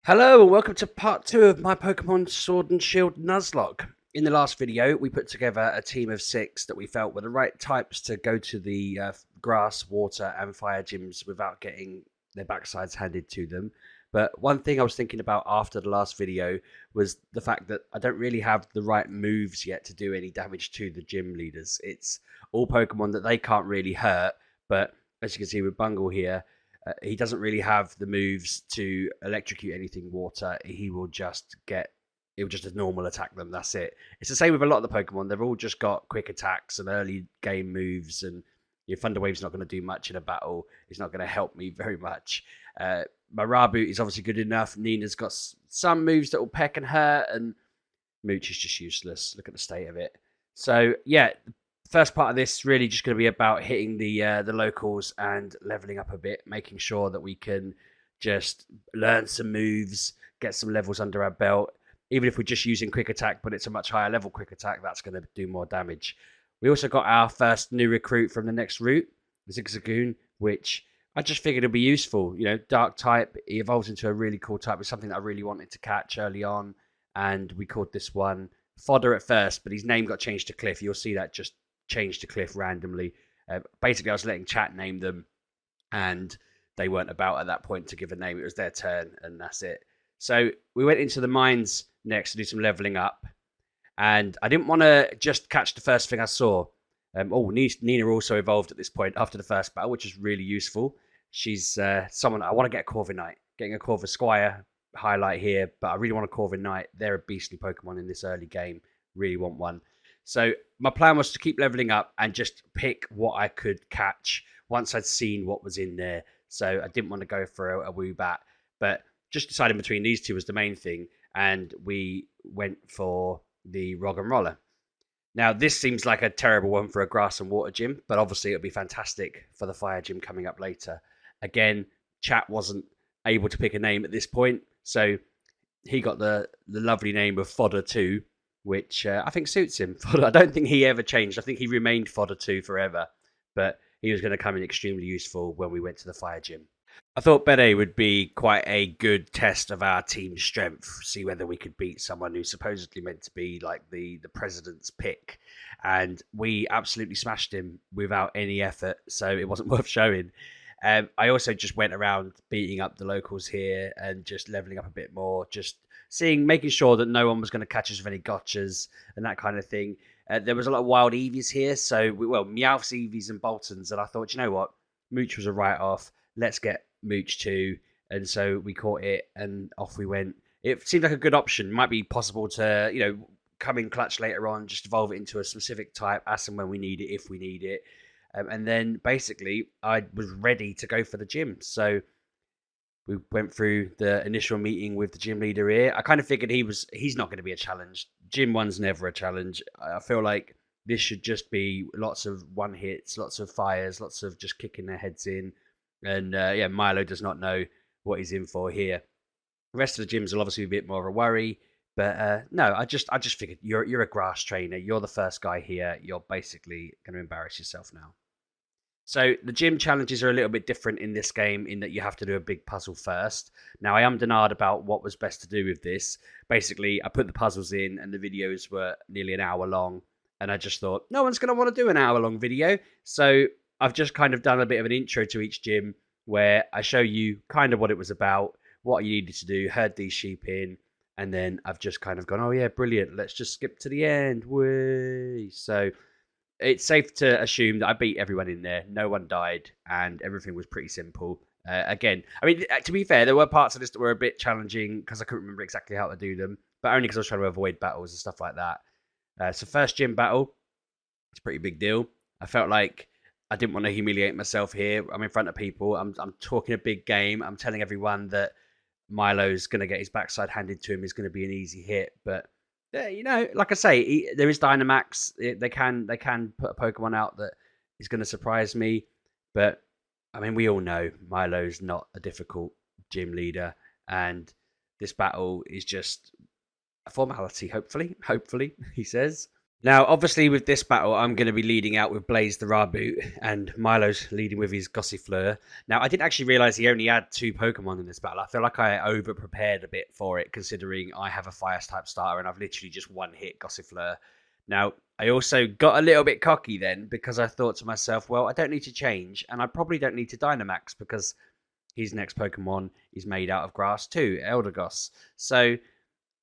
Hello and welcome to part 2 of my Pokemon Sword and Shield Nuzlocke. In the last video, we put together a team of 6 that we felt were the right types to go to the grass, water and fire gyms without getting their backsides handed to them. But one thing I was thinking about after the last video was the fact that I don't really have the right moves yet to do any damage to the gym leaders. It's all Pokemon that they can't really hurt, but as you can see with Bungle here, he doesn't really have the moves to electrocute anything water. It will just a normal attack them. That's it. It's the same with a lot of the Pokemon. They've all just got quick attacks and early game moves, and your Thunder Wave's not going to do much in a battle. It's not going to help me very much. My Raboot is obviously good enough. Nina's got some moves that will peck and hurt, and Mooch is just useless. Look at the state of it. So yeah, first part of this really just going to be about hitting the locals and leveling up a bit, making sure that we can just learn some moves, get some levels under our belt. Even if we're just using quick attack, but it's a much higher level quick attack, that's going to do more damage. We also got our first new recruit from the next route, Zigzagoon, which I just figured would be useful. You know, dark type, he evolves into a really cool type. It's something that I really wanted to catch early on, and we called this one Fodder at first, but his name got changed to Cliff. You'll see that just changed to Cliff randomly. Basically, I was letting chat name them, and they weren't about at that point to give a name. It was their turn, and that's it. So we went into the mines next to do some leveling up, and I didn't want to just catch the first thing I saw. Nina also evolved at this point after the first battle, which is really useful. She's someone I want to get a Corviknight. Getting a Corvisquire highlight here, but I really want a Corviknight. They're a beastly Pokemon in this early game. Really want one. So my plan was to keep leveling up and just pick what I could catch once I'd seen what was in there. So I didn't want to go for a Woobat, but just deciding between these two was the main thing, and we went for the Roggenrola. Now, this seems like a terrible one for a grass and water gym, but obviously it'll be fantastic for the fire gym coming up later. Again, chat wasn't able to pick a name at this point, so he got the lovely name of Fodder 2, which I think suits him. I don't think he ever changed. I think he remained Fodder 2 forever, but he was going to come in extremely useful when we went to the fire gym. I thought Bede would be quite a good test of our team's strength, see whether we could beat someone who's supposedly meant to be like the president's pick. And we absolutely smashed him without any effort, so it wasn't worth showing. I also just went around beating up the locals here and just leveling up a bit more, just making sure that no one was going to catch us with any gotchas and that kind of thing. There was a lot of wild Eevees here, so Meowths, Eevees and Boltons, and I thought, you know what, Mooch was a write-off. Let's get Mooch too. And so we caught it and off we went. It seemed like a good option. Might be possible to, come in clutch later on, just evolve it into a specific type as and when we need it, if we need it. And then basically I was ready to go for the gym. So we went through the initial meeting with the gym leader here. I kind of figured he's not going to be a challenge. Gym 1's never a challenge. I feel like this should just be lots of one hits, lots of fires, lots of just kicking their heads in. And Milo does not know what he's in for here. The rest of the gyms will obviously be a bit more of a worry. But no, I just figured you're a grass trainer. You're the first guy here. You're basically going to embarrass yourself now. So the gym challenges are a little bit different in this game in that you have to do a big puzzle first. Now, I am denied about what was best to do with this. Basically, I put the puzzles in and the videos were nearly an hour long. And I just thought, no one's going to want to do an hour-long video. So I've just kind of done a bit of an intro to each gym where I show you kind of what it was about, what you needed to do, herd these sheep in, and then I've just kind of gone, oh yeah, brilliant, let's just skip to the end. Whee! So it's safe to assume that I beat everyone in there. No one died, and everything was pretty simple. Again, I mean, to be fair, there were parts of this that were a bit challenging because I couldn't remember exactly how to do them, but only because I was trying to avoid battles and stuff like that. So first gym battle, it's a pretty big deal. I felt like I didn't want to humiliate myself here. I'm in front of people. I'm talking a big game. I'm telling everyone that Milo's going to get his backside handed to him is going to be an easy hit. But like I say, there is Dynamax. They can put a Pokemon out that is going to surprise me. But I mean, we all know Milo's not a difficult gym leader, and this battle is just a formality. Hopefully, he says. Now, obviously, with this battle, I'm going to be leading out with Blaze the Raboot, and Milo's leading with his Gossifleur. Now, I didn't actually realize he only had 2 Pokemon in this battle. I feel like I over prepared a bit for it, considering I have a Fire type starter and I've literally just one hit Gossifleur. Now, I also got a little bit cocky then because I thought to myself, well, I don't need to change, and I probably don't need to Dynamax because his next Pokemon is made out of grass too, Eldegoss. So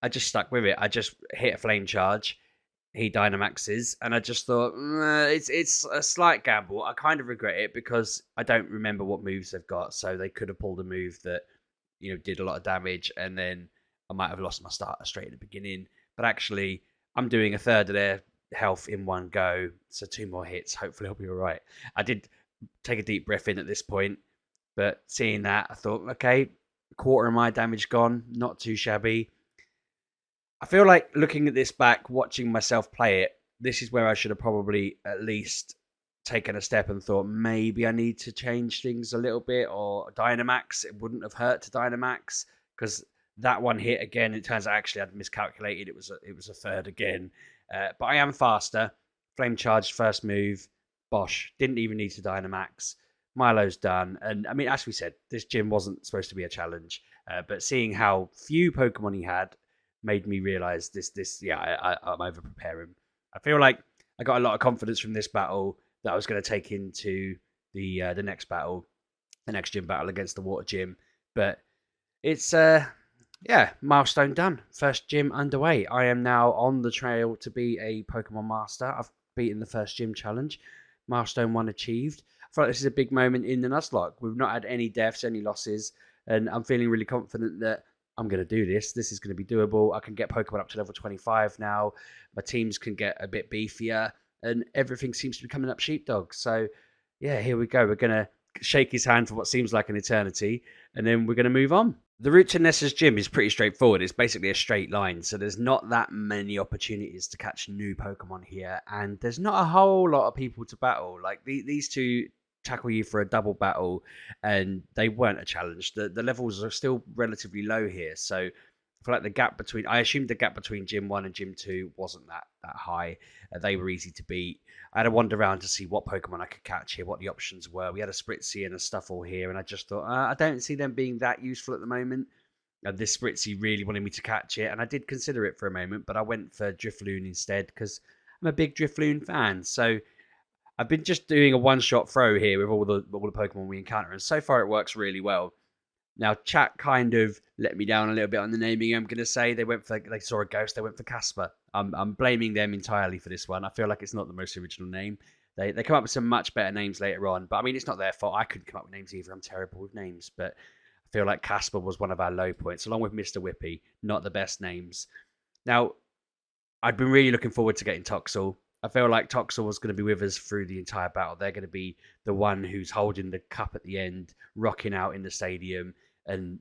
I just stuck with it. I just hit a Flame Charge. He Dynamaxes, and I just thought it's a slight gamble. I kind of regret it because I don't remember what moves they've got, so they could have pulled a move that did a lot of damage, and then I might have lost my starter straight at the beginning. But actually, I'm doing a third of their health in one go, so 2 more hits. Hopefully, I'll be all right. I did take a deep breath in at this point, but seeing that, I thought, okay, quarter of my damage gone, not too shabby. I feel like looking at this back, watching myself play it, this is where I should have probably at least taken a step and thought maybe I need to change things a little bit, or Dynamax. It wouldn't have hurt to Dynamax because that one hit again. It turns out actually I'd miscalculated. It was a third again, but I am faster. Flame Charge first move. Bosh, didn't even need to Dynamax. Milo's done, and I mean, as we said, this gym wasn't supposed to be a challenge, but seeing how few Pokemon he had made me realize I'm over preparing. I feel like I got a lot of confidence from this battle that I was going to take into the next battle, the next gym battle against the water gym. But it's milestone done. First gym underway. I am now on the trail to be a Pokemon master. I've beaten the first gym challenge. Milestone 1 achieved. I feel like this is a big moment in the Nuzlocke. We've not had any deaths, any losses, and I'm feeling really confident that I'm going to do this. This is going to be doable. I can get Pokemon up to level 25 now. My teams can get a bit beefier, and everything seems to be coming up Sheepdog. So, yeah, here we go. We're going to shake his hand for what seems like an eternity, and then we're going to move on. The route to Nessa's gym is pretty straightforward. It's basically a straight line, so there's not that many opportunities to catch new Pokemon here, and there's not a whole lot of people to battle. Like, these two tackle you for a double battle, and they weren't a challenge. The levels are still relatively low here, so I feel like the gap between, I assumed the gap between Gym 1 and Gym 2 wasn't that high. They were easy to beat. I had to wander around to see what Pokemon I could catch here, what the options were. We had a Spritzy and a Stuffle here, and I just thought, I don't see them being that useful at the moment. This Spritzy really wanted me to catch it, and I did consider it for a moment, but I went for Drifloon instead because I'm a big Drifloon fan. So I've been just doing a one-shot throw here with all the Pokemon we encounter, and so far it works really well. Now, chat kind of let me down a little bit on the naming. I'm going to say they saw a ghost. They went for Casper. I'm blaming them entirely for this one. I feel like it's not the most original name. They come up with some much better names later on, but I mean, it's not their fault. I couldn't come up with names either. I'm terrible with names, but I feel like Casper was one of our low points, along with Mr. Whippy. Not the best names. Now, I'd been really looking forward to getting Toxel. I feel like Toxel was going to be with us through the entire battle. They're going to be the one who's holding the cup at the end, rocking out in the stadium. And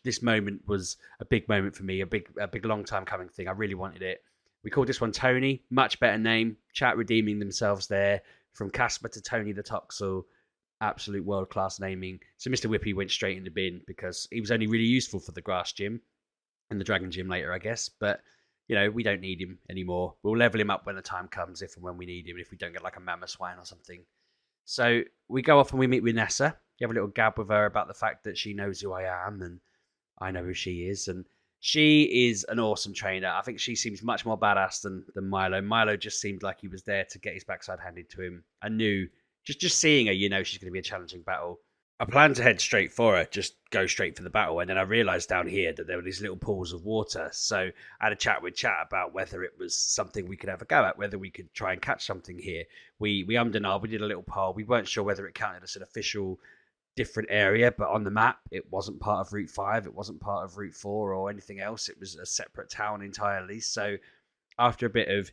this moment was a big moment for me, a big long time coming thing. I really wanted it. We called this one Tony, much better name. Chat redeeming themselves there from Casper to Tony the Toxel, absolute world class naming. So Mr. Whippy went straight in the bin because he was only really useful for the grass gym and the dragon gym later, I guess. But we don't need him anymore. We'll level him up when the time comes, if and when we need him, if we don't get like a Mamoswine or something. So we go off and we meet with Nessa. You have a little gab with her about the fact that she knows who I am and I know who she is. And she is an awesome trainer. I think she seems much more badass than Milo. Milo just seemed like he was there to get his backside handed to him. I knew, just seeing her, she's going to be a challenging battle. I planned to head straight for her, just go straight for the battle, and then I realised down here that there were these little pools of water. So I had a chat with Chat about whether it was something we could have a go at, whether we could try and catch something here. We ummed and ahed, we did a little poll. We weren't sure whether it counted as an official different area, but on the map, it wasn't part of Route 5, it wasn't part of Route 4 or anything else. It was a separate town entirely. So after a bit of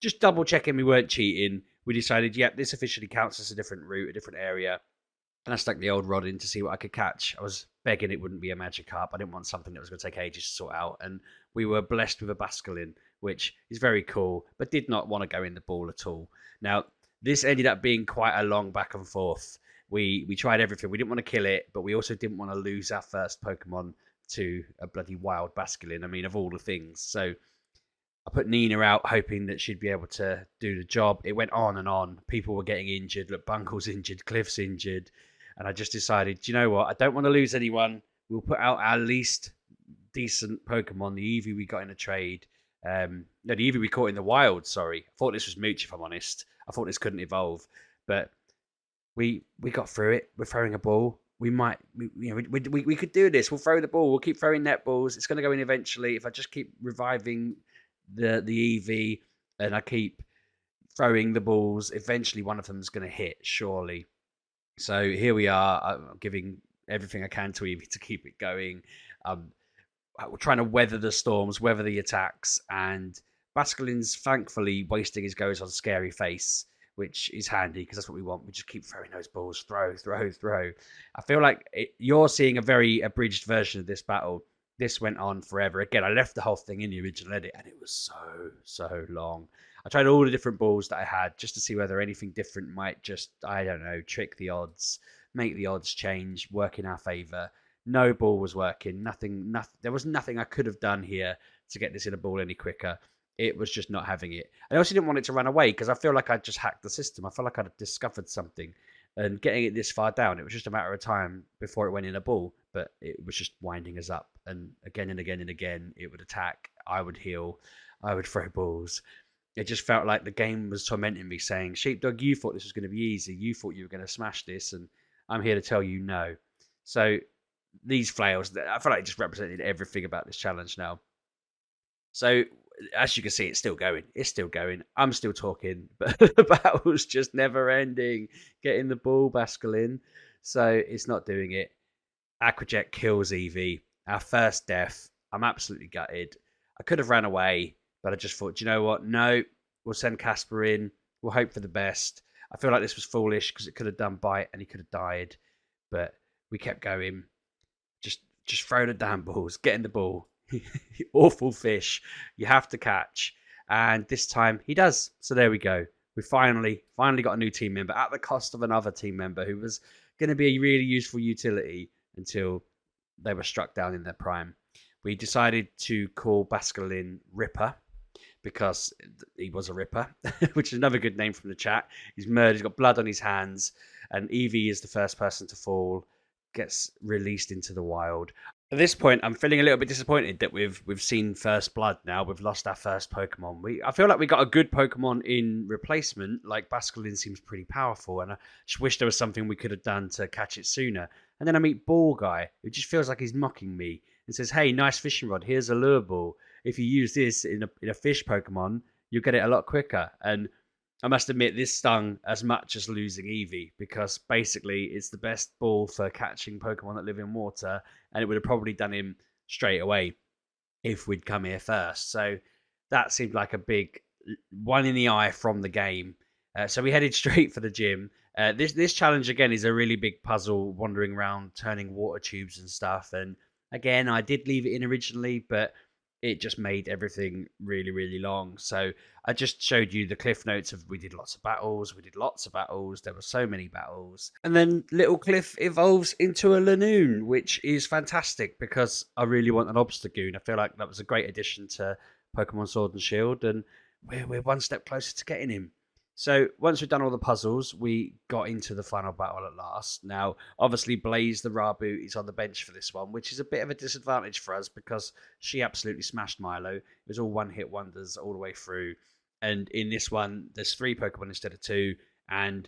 just double checking we weren't cheating, we decided, yep, this officially counts as a different route, a different area. And I stuck the old rod in to see what I could catch. I was begging it wouldn't be a Magikarp. I didn't want something that was going to take ages to sort out. And we were blessed with a Basculin, which is very cool, but did not want to go in the ball at all. Now, this ended up being quite a long back and forth. We tried everything. We didn't want to kill it, but we also didn't want to lose our first Pokemon to a bloody wild Basculin. I mean, of all the things. So I put Nina out hoping that she'd be able to do the job. It went on and on. People were getting injured. Look, Bunkle's injured, Cliff's injured. And I just decided, do you know what? I don't want to lose anyone. We'll put out our least decent Pokemon, the Eevee we got in a trade. No, the Eevee we caught in the wild, sorry. I thought this was Mooch, if I'm honest. I thought this couldn't evolve. But we got through it. We're throwing a ball. We could do this. We'll throw the ball. We'll keep throwing net balls. It's going to go in eventually. If I just keep reviving the Eevee and I keep throwing the balls, eventually one of them is going to hit, surely. So here we are. I'm giving everything I can to Eevee to keep it going. We're trying to weather the storms, weather the attacks, and Basculin's thankfully wasting his goes on Scary Face, which is handy because that's what we want. We just keep throwing those balls, throw. I feel like you're seeing a very abridged version of this battle. This went on forever. Again, I left the whole thing in the original edit, and it was so long. I tried all the different balls that I had just to see whether anything different might just, I don't know, trick the odds, make the odds change, work in our favour. No ball was working. Nothing. There was nothing I could have done here to get this in a ball any quicker. It was just not having it. I also didn't want it to run away because I feel like I'd just hacked the system. I felt like I'd discovered something. And getting it this far down, it was just a matter of time before it went in a ball. But it was just winding us up. And again, it would attack. I would heal. I would throw balls. It just felt like the game was tormenting me, saying, Sheepdog, you thought this was going to be easy. You thought you were going to smash this. And I'm here to tell you no. So these flails, I feel like it just represented everything about this challenge now. So as you can see, it's still going. I'm still talking, but the battle's just never ending. Getting the ball, Basculin. So it's not doing it. Aquajet kills Eevee. Our first death. I'm absolutely gutted. I could have ran away, but I just thought, do you know what? No, we'll send Casper in. We'll hope for the best. I feel like this was foolish because it could have done bite and he could have died, but we kept going. Just throw the damn balls. Get in the ball. Awful fish. You have to catch. And this time he does. So there we go. We finally got a new team member at the cost of another team member who was going to be a really useful utility until they were struck down in their prime. We decided to call Basculin Ripper because he was a Ripper, which is another good name from the chat. He's murdered. He's got blood on his hands. And Eevee is the first person to fall. Gets released into the wild. At this point, I'm feeling a little bit disappointed that we've seen First Blood now. We've lost our first Pokemon. I feel like we got a good Pokemon in replacement. Like Basculin seems pretty powerful, and I just wish there was something we could have done to catch it sooner. And then I meet Ball Guy, who just feels like he's mocking me and says, "Hey, nice fishing rod. Here's a lure ball. If you use this in a fish Pokemon, you'll get it a lot quicker." And I must admit, this stung as much as losing Eevee, because basically it's the best ball for catching Pokemon that live in water, and it would have probably done him straight away if we'd come here first. So that seemed like a big one in the eye from the game. So we headed straight for the gym. This challenge, again, is a really big puzzle, wandering around, turning water tubes and stuff. And again, I did leave it in originally, but it just made everything really, really long. So I just showed you the cliff notes of we did lots of battles. There were so many battles. And then Little Cliff evolves into a Lanoon, which is fantastic because I really want an Obstagoon. I feel like that was a great addition to Pokemon Sword and Shield, and we're one step closer to getting him. So once we've done all the puzzles, we got into the final battle at last. Now, obviously, Blaze the Raboot is on the bench for this one, which is a bit of a disadvantage for us because she absolutely smashed Milo. It was all one-hit wonders all the way through. And in this one, there's 3 Pokemon instead of 2. And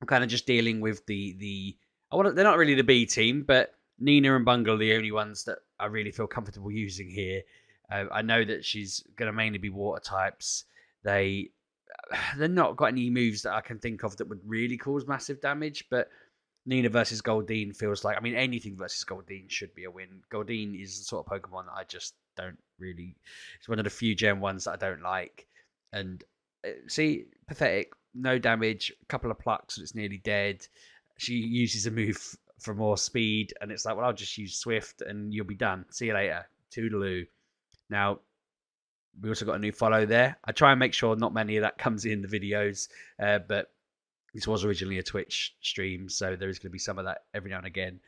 I'm kind of just dealing with they're not really the B team, but Nina and Bungle are the only ones that I really feel comfortable using here. I know that she's going to mainly be water types. They're not got any moves that I can think of that would really cause massive damage, but Nina versus Goldeen feels like, anything versus Goldeen should be a win. Goldeen is the sort of Pokemon that I just don't really, it's one of the few Gen 1s that I don't like. And see, pathetic, no damage, a couple of plucks and it's nearly dead. She uses a move for more speed and it's like, well, I'll just use Swift and you'll be done. See you later. Toodaloo. Now, we also got a new follow there. I try and make sure not many of that comes in the videos, but this was originally a Twitch stream, so there is going to be some of that every now and again.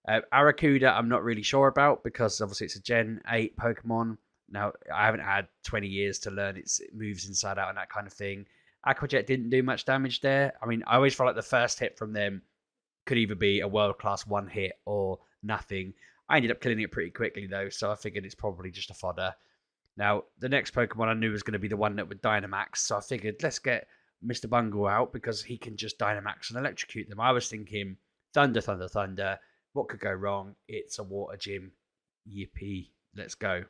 Aracuda, I'm not really sure about because obviously it's a Gen 8 Pokemon. Now, I haven't had 20 years to learn it moves inside out and that kind of thing. Aqua Jet didn't do much damage there. I mean, I always felt like the first hit from them could either be a world-class one hit or nothing. I ended up killing it pretty quickly, though, so I figured it's probably just a fodder. Now, the next Pokemon I knew was going to be the one that would Dynamax, so I figured let's get Mr. Bungle out because he can just Dynamax and electrocute them. I was thinking, thunder, thunder, thunder. What could go wrong? It's a water gym. Yippee, let's go.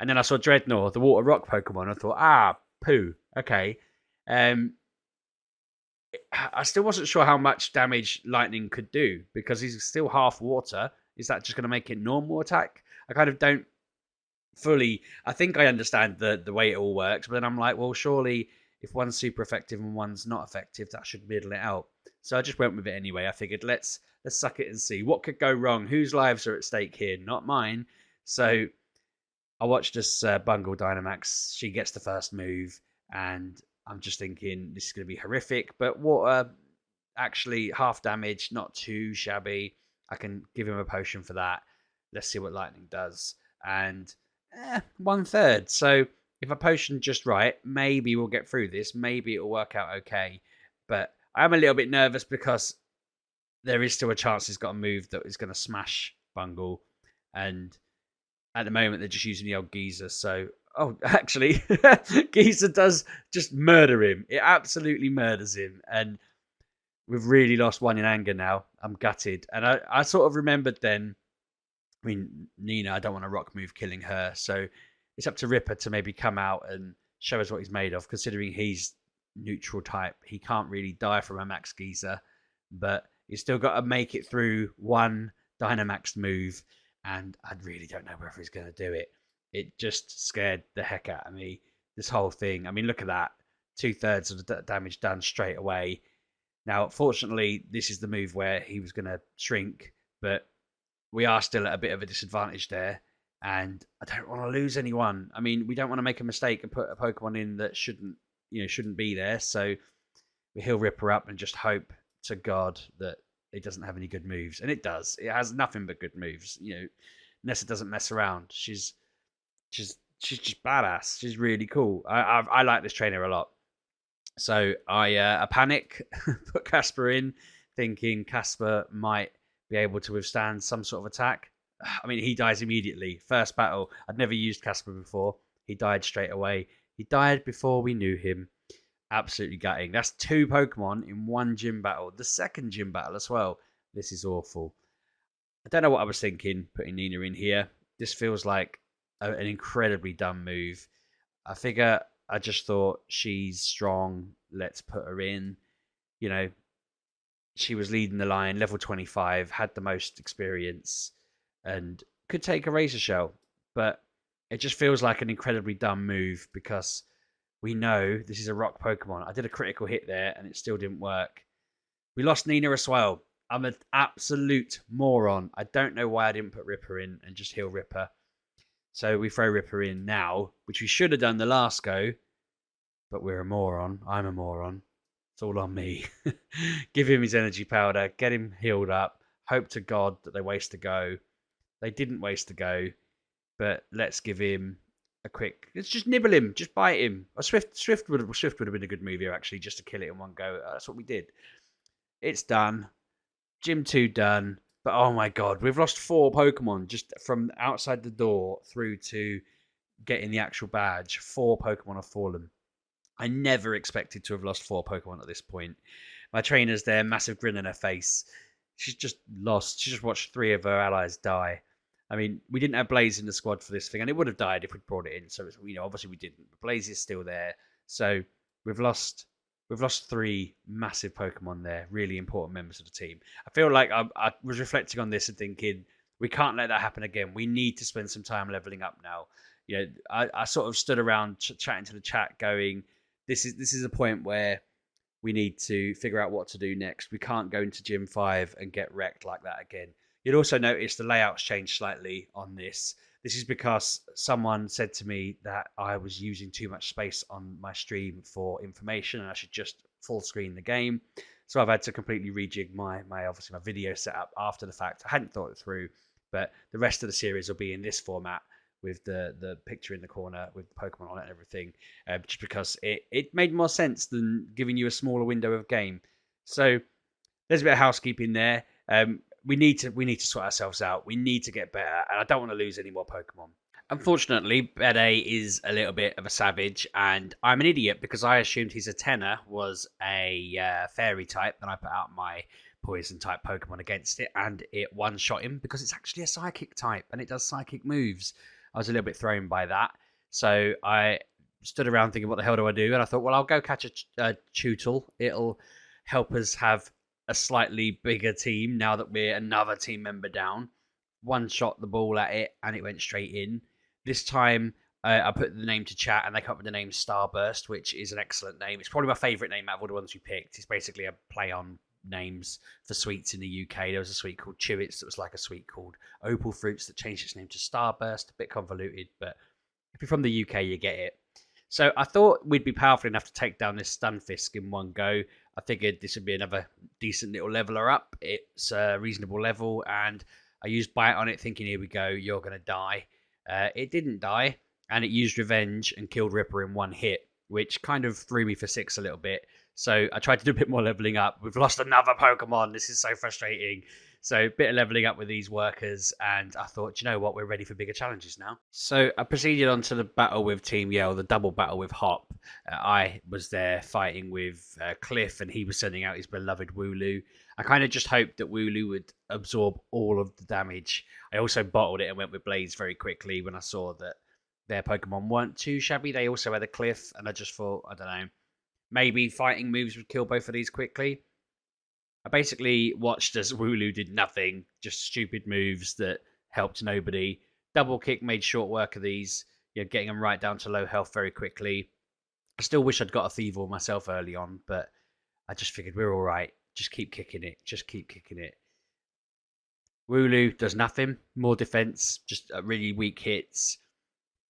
And then I saw Dreadnought, the water rock Pokemon. I thought, poo, okay. I still wasn't sure how much damage lightning could do because he's still half water. Is that just going to make it normal attack? I kind of don't fully. I think I understand the way it all works, but then I'm like, well, surely if one's super effective and one's not effective, that should middle it out. So I just went with it anyway. I figured let's suck it and see what could go wrong. Whose lives are at stake here? Not mine. So I watched this Bungle Dynamax. She gets the first move, and I'm just thinking this is going to be horrific. But water, actually half damage, not too shabby. I can give him a potion for that. Let's see what lightning does. And 1/3. So if I potion just right, maybe we'll get through this. Maybe it'll work out okay. But I'm a little bit nervous because there is still a chance he's got a move that is going to smash Bungle. And at the moment, they're just using the old Geezer. So, actually, Geezer does just murder him. It absolutely murders him. And we've really lost one in anger now. I'm gutted. And I sort of remembered then, I mean, Nina, I don't want a rock move killing her. So it's up to Ripper to maybe come out and show us what he's made of. Considering he's neutral type, he can't really die from a Max Geezer. But he's still got to make it through one Dynamax move. And I really don't know whether he's going to do it. It just scared the heck out of me, this whole thing. I mean, look at that. 2/3 of the damage done straight away. Now, fortunately, this is the move where he was going to shrink, but we are still at a bit of a disadvantage there, and I don't want to lose anyone. I mean, we don't want to make a mistake and put a Pokemon in that shouldn't be there, so we heal Ripper up and just hope to God that it doesn't have any good moves, and it does. It has nothing but good moves. Nessa doesn't mess around. She's just badass. She's really cool. I like this trainer a lot. So I panic, put Casper in, thinking Casper might be able to withstand some sort of attack. I mean, he dies immediately. First battle. I'd never used Casper before. He died straight away. He died before we knew him. Absolutely gutting. That's 2 Pokemon in one gym battle. The second gym battle as well. This is awful. I don't know what I was thinking putting Nina in here. This feels like an incredibly dumb move. I just thought she's strong. Let's put her in. She was leading the line, level 25, had the most experience, and could take a Razor Shell. But it just feels like an incredibly dumb move because we know this is a rock Pokemon. I did a critical hit there and it still didn't work. We lost Nina as well. I'm an absolute moron. I don't know why I didn't put Ripper in and just heal Ripper. So we throw Ripper in now, which we should have done the last go. But we're a moron. I'm a moron. It's all on me. Give him his energy powder. Get him healed up. Hope to God that they waste a go. They didn't waste a go. But let's give him let's just nibble him, just bite him. Swift would have been a good move here, actually, just to kill it in one go. That's what we did. It's done. Gym 2 done. But oh my God, we've lost 4 Pokemon just from outside the door through to getting the actual badge. 4 Pokemon have fallen. I never expected to have lost 4 Pokemon at this point. My trainer's there, massive grin on her face. She's just lost. She just watched 3 of her allies die. I mean, we didn't have Blaze in the squad for this thing, and it would have died if we'd brought it in. So, obviously we didn't. But Blaze is still there. So we've lost 3 massive Pokemon there, really important members of the team. I feel like I was reflecting on this and thinking, we can't let that happen again. We need to spend some time leveling up now. I sort of stood around chatting to the chat going, this is a point where we need to figure out what to do next. We can't go into Gym 5 and get wrecked like that again. You'll also notice the layout's changed slightly on this. This is because someone said to me that I was using too much space on my stream for information and I should just full screen the game. So I've had to completely rejig my video setup after the fact. I hadn't thought it through, but the rest of the series will be in this format with the picture in the corner with Pokemon on it and everything, just because it made more sense than giving you a smaller window of game. So there's a bit of housekeeping there. We need to sort ourselves out. We need to get better, and I don't want to lose any more Pokemon. Unfortunately, Bede is a little bit of a savage, and I'm an idiot because I assumed his Atenna was a fairy type, and I put out my poison type Pokemon against it, and it one-shot him because it's actually a psychic type, and it does psychic moves. I was a little bit thrown by that, so I stood around thinking, what the hell do I do? And I thought, well, I'll go catch a Tootle. It'll help us have a slightly bigger team now that we're another team member down. One shot the ball at it, and it went straight in. This time, I put the name to chat, and they come up with the name Starburst, which is an excellent name. It's probably my favourite name out of all the ones we picked. It's basically a play on names for sweets in the UK. There was a sweet called Chewits that was like a sweet called Opal Fruits that changed its name to Starburst. A bit convoluted, but if you're from the UK, you get it. So I thought we'd be powerful enough to take down this Stunfisk in one go. I figured this would be another decent little leveler up. It's a reasonable level, and I used Bite on it thinking, here we go, you're going to die. It didn't die, and it used Revenge and killed Ripper in one hit, which kind of threw me for 6 a little bit. So I tried to do a bit more leveling up. We've lost another Pokemon. This is so frustrating. So a bit of leveling up with these workers, and I thought, you know what, we're ready for bigger challenges now. So I proceeded on to the battle with Team Yell, the double battle with Hop. I was there fighting with Cliff, and he was sending out his beloved Wooloo. I kind of just hoped that Wooloo would absorb all of the damage. I also bottled it and went with Blaze very quickly when I saw that their Pokemon weren't too shabby. They also had a Cliff, and I just thought, I don't know, maybe fighting moves would kill both of these quickly. I basically watched as Wooloo did nothing, just stupid moves that helped nobody. Double Kick made short work of these, getting them right down to low health very quickly. I still wish I'd got a Thievul myself early on, but I just figured we're all right. Just keep kicking it. Just keep kicking it. Wooloo does nothing. More defense, just really weak hits.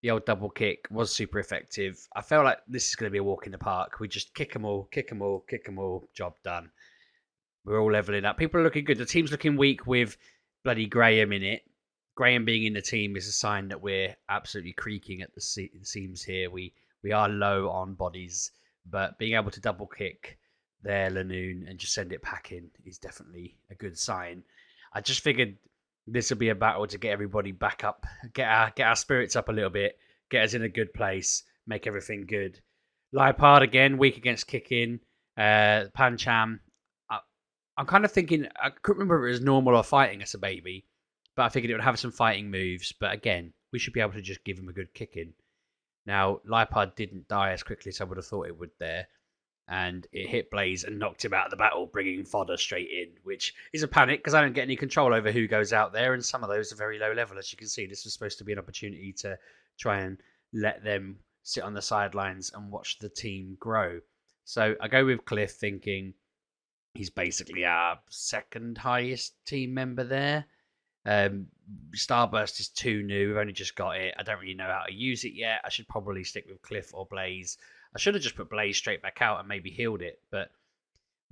The old double kick was super effective. I felt like this is going to be a walk in the park. We just kick them all, kick them all, kick them all. Job done. We're all leveling up. People are looking good. The team's looking weak with bloody Graham in it. Graham being in the team is a sign that we're absolutely creaking at the seams here. We are low on bodies, but being able to double kick their Lanoon and just send it packing is definitely a good sign. I just figured this would be a battle to get everybody back up, get our spirits up a little bit, get us in a good place, make everything good. Liepard again, weak against kicking. Pancham, I'm kind of thinking, I couldn't remember if it was normal or fighting as a baby, but I figured it would have some fighting moves. But again, we should be able to just give him a good kicking. Now, Liepard didn't die as quickly as I would have thought it would there. And it hit Blaze and knocked him out of the battle, bringing fodder straight in, which is a panic because I don't get any control over who goes out there. And some of those are very low level, as you can see. This was supposed to be an opportunity to try and let them sit on the sidelines and watch the team grow. So I go with Cliff thinking, he's basically our second highest team member there. Starburst is too new. We've only just got it. I don't really know how to use it yet. I should probably stick with Cliff or Blaze. I should have just put Blaze straight back out and maybe healed it, but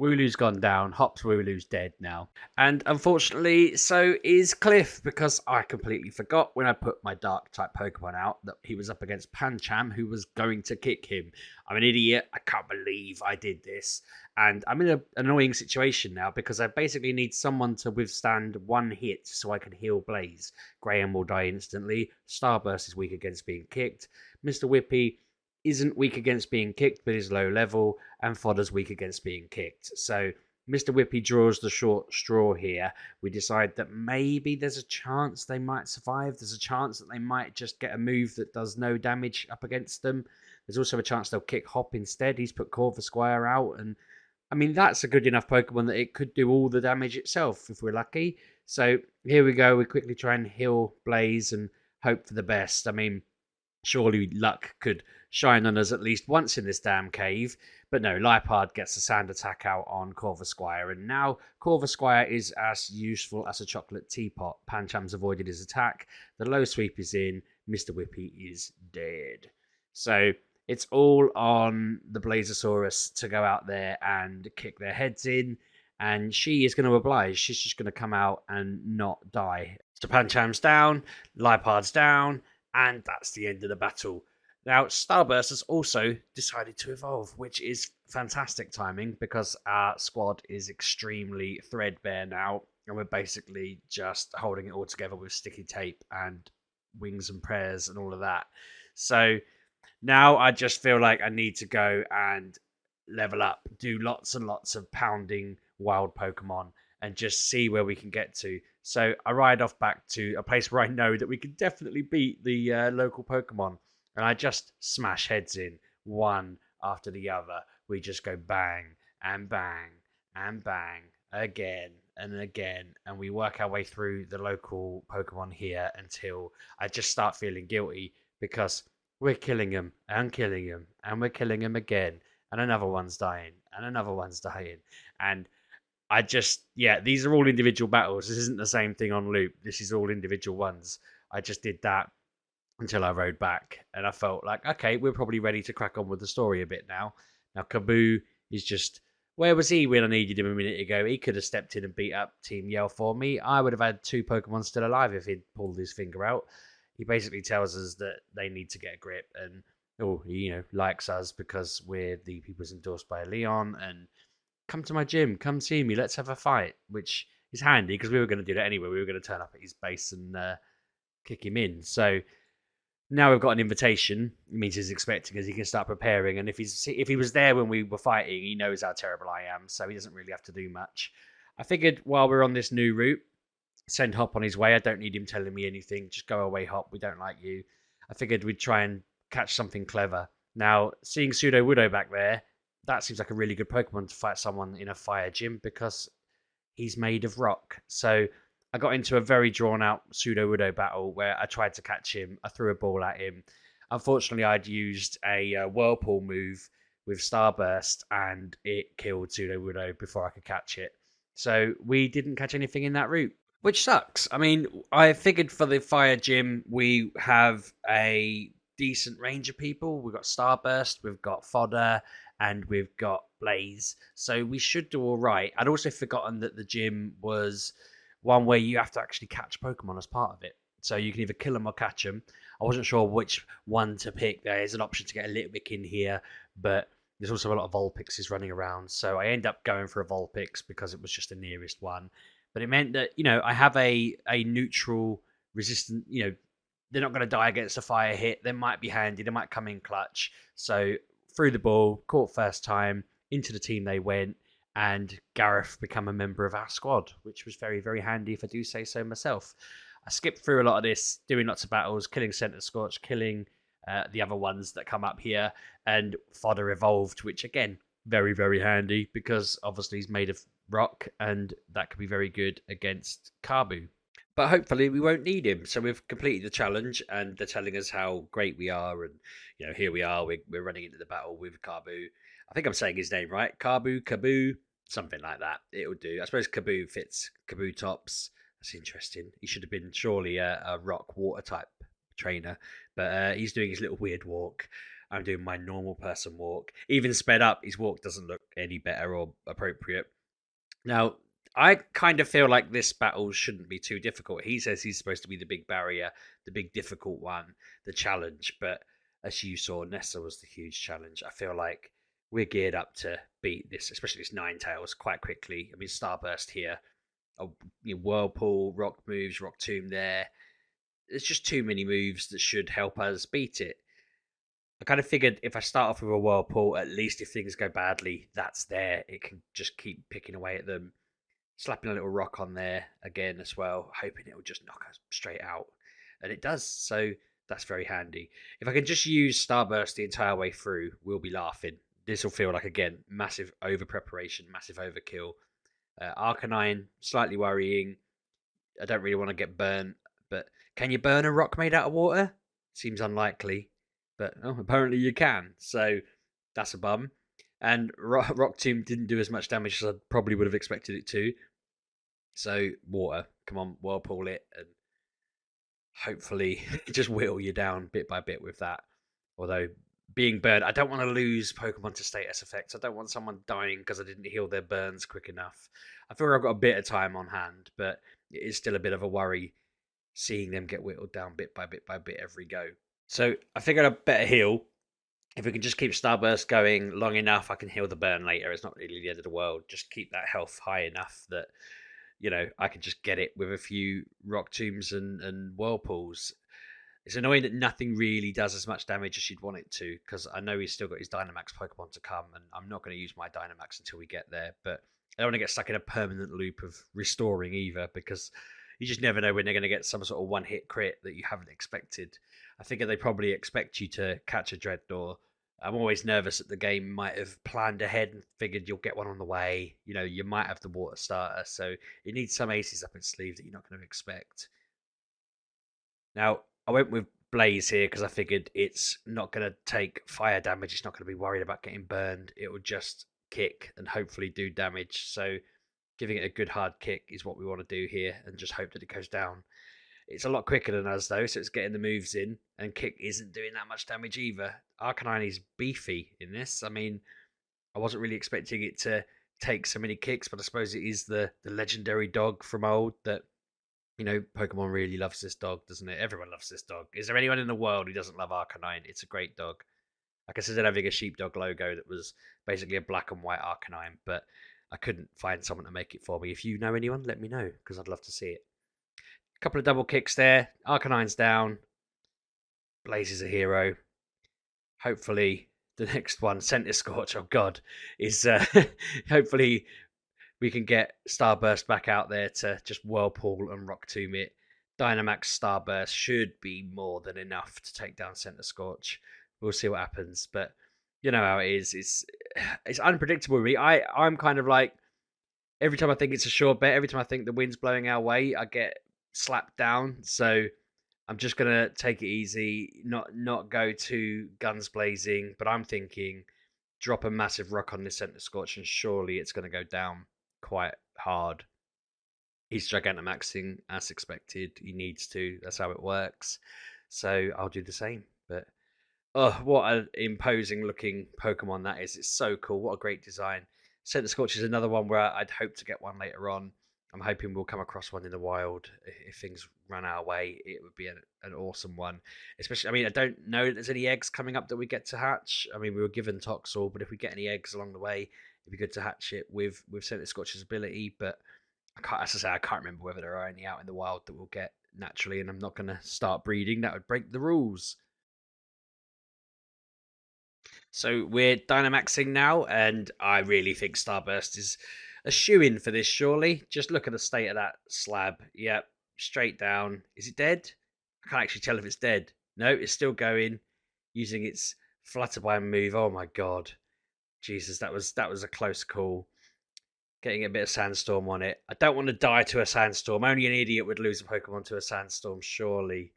Wooloo's gone down. Hop's Wooloo's dead now. And unfortunately, so is Cliff, because I completely forgot when I put my dark type Pokemon out that he was up against Pancham, who was going to kick him. I'm an idiot. I can't believe I did this. And I'm in an annoying situation now because I basically need someone to withstand one hit so I can heal Blaze. Graham will die instantly. Starburst is weak against being kicked. Mr. Whippy isn't weak against being kicked, but is low level, and Fodder's weak against being kicked. So Mr. Whippy draws the short straw here. We decide that maybe there's a chance they might survive. There's a chance that they might just get a move that does no damage up against them. There's also a chance they'll kick Hop instead. He's put Corvisquire out, and I mean, that's a good enough Pokemon that it could do all the damage itself if we're lucky. So here we go. We quickly try and heal Blaze and hope for the best. I mean, surely luck could shine on us at least once in this damn cave. But no, Liepard gets a sand attack out on Corvisquire, and now Corvisquire is as useful as a chocolate teapot. Pancham's avoided his attack. The low sweep is in. Mr. Whippy is dead. So it's all on the Blazosaurus to go out there and kick their heads in, and she is going to oblige. She's just going to come out and not die. So Pancham's down, Liepard's down, And that's the end of the battle. Now, Starburst has also decided to evolve, which is fantastic timing because our squad is extremely threadbare now, and we're basically just holding it all together with sticky tape and wings and prayers and all of that. So now I just feel like I need to go and level up, do lots and lots of pounding wild Pokemon, and just see where we can get to. So I ride off back to a place where I know that we can definitely beat the local Pokemon, and I just smash heads in one after the other. We just go bang and bang and bang again and again, and we work our way through the local Pokemon here until I just start feeling guilty because we're killing him and killing him and we're killing him again, and another one's dying and another one's dying. And I just, yeah, these are all individual battles. This isn't the same thing on loop. This is all individual ones. I just did that until I rode back, and I felt like, okay, we're probably ready to crack on with the story a bit now. Now, Kaboo is just, where was he when I needed him a minute ago? He could have stepped in and beat up Team Yell for me. I would have had 2 Pokemon still alive if he'd pulled his finger out. He basically tells us that they need to get a grip, and he likes us because we're the people's endorsed by Leon, and come to my gym, come see me, let's have a fight, which is handy because we were going to do that anyway. We were going to turn up at his base and kick him in. So now we've got an invitation. It means he's expecting us. He can start preparing, and if he was there when we were fighting, he knows how terrible I am, so he doesn't really have to do much. I figured while we're on this new route, send Hop on his way. I don't need him telling me anything. Just go away, Hop. We don't like you. I figured we'd try and catch something clever. Now, seeing Sudowoodo back there, that seems like a really good Pokemon to fight someone in a fire gym because he's made of rock. So I got into a very drawn-out Sudowoodo battle where I tried to catch him. I threw a ball at him. Unfortunately, I'd used a Whirlpool move with Starburst, and it killed Sudowoodo before I could catch it. So we didn't catch anything in that route, which sucks. I mean, I figured for the fire gym, we have a decent range of people. We've got Starburst, we've got Fodder, and we've got Blaze. So we should do all right. I'd also forgotten that the gym was one where you have to actually catch Pokemon as part of it. So you can either kill them or catch them. I wasn't sure which one to pick. There is an option to get a Litwick in here, but there's also a lot of Vulpixes running around. So I end up going for a Vulpix because it was just the nearest one. But it meant that, I have a neutral resistant, they're not going to die against a fire hit. They might be handy. They might come in clutch. So threw the ball, caught first time, into the team they went, and Gareth became a member of our squad, which was very, very handy if I do say so myself. I skipped through a lot of this, doing lots of battles, killing Center Scorch, killing the other ones that come up here, and Fodder evolved, which again, very, very handy because obviously he's made of rock, and that could be very good against Kabu. But hopefully we won't need him. So we've completed the challenge, and they're telling us how great we are, and here we are. We're running into the battle with Kabu. I think I'm saying his name right. Kaboo, something like that. It'll do. I suppose Kaboo fits Kabutops. That's interesting. He should have been surely a rock water type trainer, but he's doing his little weird walk. I'm doing my normal person walk. Even sped up, his walk doesn't look any better or appropriate. Now, I kind of feel like this battle shouldn't be too difficult. He says he's supposed to be the big barrier, the big difficult one, the challenge. But as you saw, Nessa was the huge challenge. I feel like we're geared up to beat this, especially this Ninetales, quite quickly. I mean, Starburst here, Whirlpool, Rock moves, Rock Tomb there. There's just too many moves that should help us beat it. I kind of figured if I start off with a Whirlpool, at least if things go badly, that's there. It can just keep picking away at them. Slapping a little rock on there again as well, hoping it'll just knock us straight out. And it does, so that's very handy. If I can just use Starburst the entire way through, we'll be laughing. This will feel like, again, massive over-preparation, massive overkill. Arcanine, slightly worrying. I don't really want to get burnt, but can you burn a rock made out of water? Seems unlikely, but apparently you can, so that's a bum. And Rock Tomb didn't do as much damage as I probably would have expected it to. So, water. Come on, Whirlpool it. And hopefully just whittle you down bit by bit with that. Although, being burned, I don't want to lose Pokemon to status effects. I don't want someone dying because I didn't heal their burns quick enough. I feel like I've got a bit of time on hand, but it is still a bit of a worry seeing them get whittled down bit by bit by bit every go. So I figured I'd better heal. If we can just keep Starburst going long enough, I can heal the burn later. It's not really the end of the world. Just keep that health high enough that, I can just get it with a few Rock Tombs and Whirlpools. It's annoying that nothing really does as much damage as you'd want it to, because I know he's still got his Dynamax Pokemon to come, and I'm not going to use my Dynamax until we get there. But I don't want to get stuck in a permanent loop of restoring either, because you just never know when they're going to get some sort of one-hit crit that you haven't expected. I figure they probably expect you to catch a Dreadnought. I'm always nervous that the game might have planned ahead and figured you'll get one on the way. You might have the water starter, so it needs some aces up its sleeve that you're not going to expect. Now, I went with Blaze here because I figured it's not going to take fire damage. It's not going to be worried about getting burned. It will just kick and hopefully do damage. So giving it a good hard kick is what we want to do here, and just hope that it goes down. It's a lot quicker than us, though, so it's getting the moves in, and kick isn't doing that much damage either. Arcanine is beefy in this. I mean, I wasn't really expecting it to take so many kicks, but I suppose it is the legendary dog from old that, Pokemon really loves this dog, doesn't it? Everyone loves this dog. Is there anyone in the world who doesn't love Arcanine? It's a great dog. I considered having a Sheepdog logo that was basically a black and white Arcanine, but I couldn't find someone to make it for me. If you know anyone, let me know, because I'd love to see it. Couple of double kicks there. Arcanine's down. Blaze is a hero. Hopefully the next one, Center Scorch, oh god, is hopefully we can get Starburst back out there to just Whirlpool and Rock Tomb it. Dynamax Starburst should be more than enough to take down Center Scorch. We'll see what happens, but you know how it is. It's unpredictable with me. I'm kind of like, every time I think it's a sure bet, every time I think the wind's blowing our way, I get slapped down. So I'm just gonna take it easy, not go to guns blazing. But I'm thinking, drop a massive rock on this Center Scorch, and surely it's gonna go down quite hard. He's Gigantamaxing as expected. He needs to. That's how it works. So I'll do the same. But oh, what an imposing looking Pokemon that is. It's so cool. What a great design. Center Scorch is another one where I'd hope to get one later on. I'm hoping we'll come across one in the wild. If things run our way, it would be an awesome one. Especially, I mean, I don't know if there's any eggs coming up that we get to hatch. I mean, we were given Toxel, but if we get any eggs along the way, it'd be good to hatch it with Center Scorch's ability. But as I say, I can't remember whether there are any out in the wild that we'll get naturally, and I'm not going to start breeding. That would break the rules. So we're Dynamaxing now, and I really think Starburst is a shoo-in for this, surely. Just look at the state of that slab. Yep, straight down. Is it dead? I can't actually tell if it's dead. No, it's still going, using its Flutterby move. Oh my god. Jesus, that was a close call. Getting a bit of Sandstorm on it. I don't want to die to a Sandstorm. Only an idiot would lose a Pokemon to a Sandstorm, surely.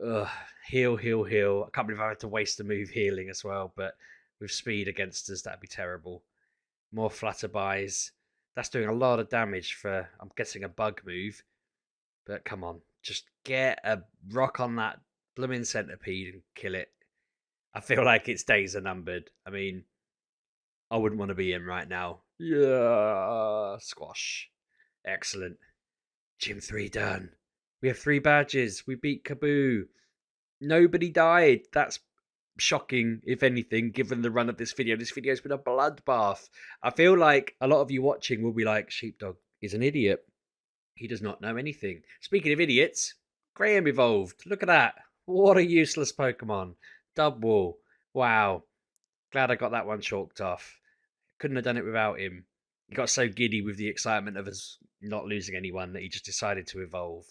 Ugh, heal. I can't believe I had to waste the move healing as well, but with speed against us, that'd be terrible. More Flutterbys. That's doing a lot of damage for, I'm guessing, a bug move. But come on, just get a rock on that blooming centipede and kill it. I feel like its days are numbered. I mean, I wouldn't want to be in right now. Yeah, squash. Excellent. Gym 3 done. We have 3 badges. We beat Kaboo. Nobody died. That's shocking, if anything, given the run of this video. This video's been a bloodbath. I feel like a lot of you watching will be like, Sheepdog is an idiot. He does not know anything. Speaking of idiots, Graham evolved. Look at that. What a useless Pokemon. Dubwool. Wow. Glad I got that one chalked off. Couldn't have done it without him. He got so giddy with the excitement of us not losing anyone that he just decided to evolve.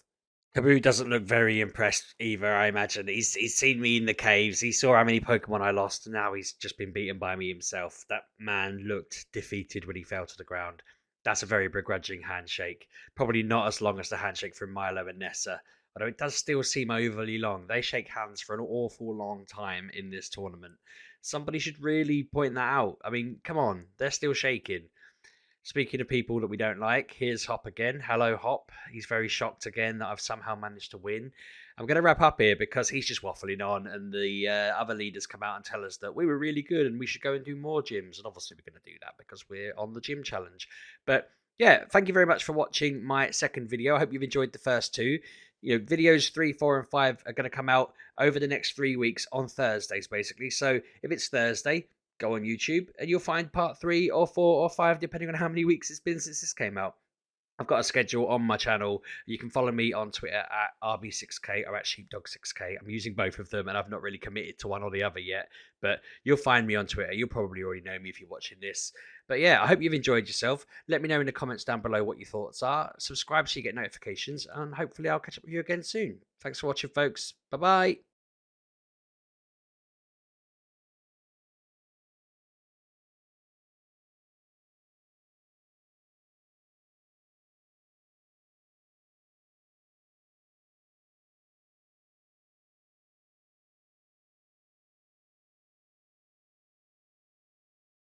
Kaboo doesn't look very impressed either, I imagine. He's seen me in the caves. He saw how many Pokemon I lost, and now he's just been beaten by me himself. That man looked defeated when he fell to the ground. That's a very begrudging handshake. Probably not as long as the handshake from Milo and Nessa, although it does still seem overly long. They shake hands for an awful long time in this tournament. Somebody should really point that out. I mean, come on, they're still shaking. Speaking of people that we don't like, here's Hop again. Hello, Hop. He's very shocked again that I've somehow managed to win. I'm going to wrap up here because he's just waffling on, and the other leaders come out and tell us that we were really good and we should go and do more gyms. And obviously we're going to do that because we're on the gym challenge. But yeah, thank you very much for watching my second video. I hope you've enjoyed the first two. videos 3, 4, and 5 are going to come out over the next 3 weeks on Thursdays, basically. So if it's Thursday, go on YouTube and you'll find part 3 or 4 or 5, depending on how many weeks it's been since this came out. I've got a schedule on my channel. You can follow me on Twitter at RB6K or at Sheepdog6K. I'm using both of them and I've not really committed to one or the other yet. But you'll find me on Twitter. You'll probably already know me if you're watching this. But yeah, I hope you've enjoyed yourself. Let me know in the comments down below what your thoughts are. Subscribe so you get notifications. And hopefully I'll catch up with you again soon. Thanks for watching, folks. Bye-bye.